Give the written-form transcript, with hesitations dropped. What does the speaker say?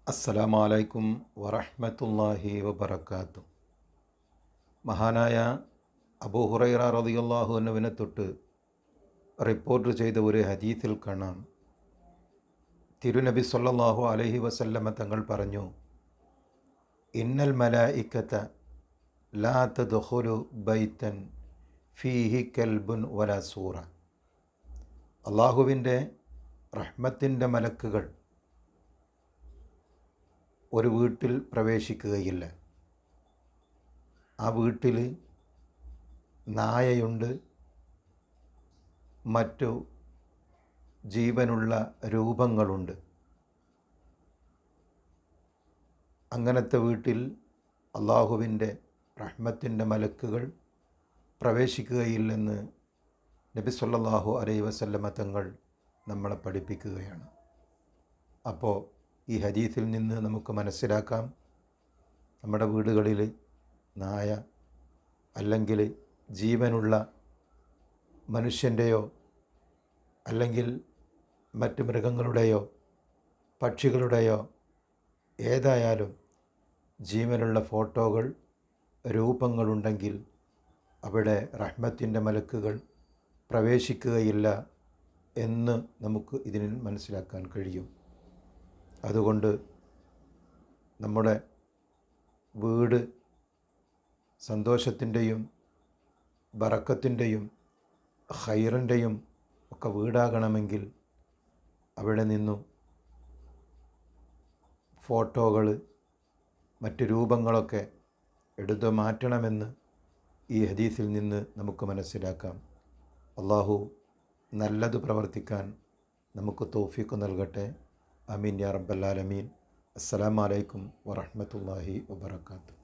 അസ്സലാമു അലൈക്കും വറഹ്മത്തുള്ളാഹി വബറകാതുഹു. മഹാനായ അബൂ ഹുറൈറ റളിയല്ലാഹു അൻഹുവിനെ തൊട്ട് റിപ്പോർട്ട് ചെയ്ത ഒരു ഹദീസിൽ കാണാം, തിരുനബി സ്വല്ലല്ലാഹു അലൈഹി വസല്ലമ തങ്ങൾ പറഞ്ഞു, ഇന്നൽ മലായിക്കത ലാ തദ്ഖുലു ബൈതൻ ഫീഹി കൽബുൻ വലാ സൂറ. അള്ളാഹുവിൻ്റെ റഹ്മത്തിൻ്റെ മലക്കുകൾ ഒരു വീട്ടിൽ പ്രവേശിക്കുകയില്ല. ആ വീട്ടിൽ നായയുണ്ട്, മറ്റു ജീവനുള്ള രൂപങ്ങളുണ്ട്. അങ്ങനത്തെ വീട്ടിൽ അള്ളാഹുവിൻ്റെ റഹ്മത്തിൻ്റെ മലക്കുകൾ പ്രവേശിക്കുകയില്ലെന്ന് നബി സല്ലല്ലാഹു അലൈഹി വസല്ലമ തങ്ങൾ നമ്മളെ പഠിപ്പിക്കുകയാണ്. അപ്പോൾ ഈ ഹദീസിൽ നിന്ന് നമുക്ക് മനസ്സിലാക്കാം, നമ്മുടെ വീടുകളിൽ നായ അല്ലെങ്കിൽ ജീവനുള്ള മനുഷ്യൻ്റെയോ അല്ലെങ്കിൽ മറ്റ് മൃഗങ്ങളുടെയോ പക്ഷികളുടെയോ ഏതായാലും ജീവനുള്ള ഫോട്ടോകൾ, രൂപങ്ങളുണ്ടെങ്കിൽ അവിടെ റഹ്മത്തിൻ്റെ മലക്കുകൾ പ്രവേശിക്കുകയില്ല എന്ന് നമുക്ക് ഇതിൽ മനസ്സിലാക്കാൻ കഴിയും. അതുകൊണ്ട് നമ്മുടെ വീട് സന്തോഷത്തിൻ്റെയും ബറക്കത്തിൻ്റെയും ഖൈറിൻ്റെയും ഒക്കെ വീടാകണമെങ്കിൽ അവിടെ നിന്നും ഫോട്ടോകൾ, മറ്റ് രൂപങ്ങളൊക്കെ എടുത്തു മാറ്റണമെന്ന് ഈ ഹദീസിൽ നിന്ന് നമുക്ക് മനസ്സിലാക്കാം. അള്ളാഹു നല്ലത് പ്രവർത്തിക്കാൻ നമുക്ക് തൗഫീഖ് നൽകട്ടെ. ആമീൻ യാ റബ്ബൽ ആലമീൻ. അസ്സലാമു അലൈക്കും വറഹ്മത്തുള്ളാഹി വബറകാതുഹു.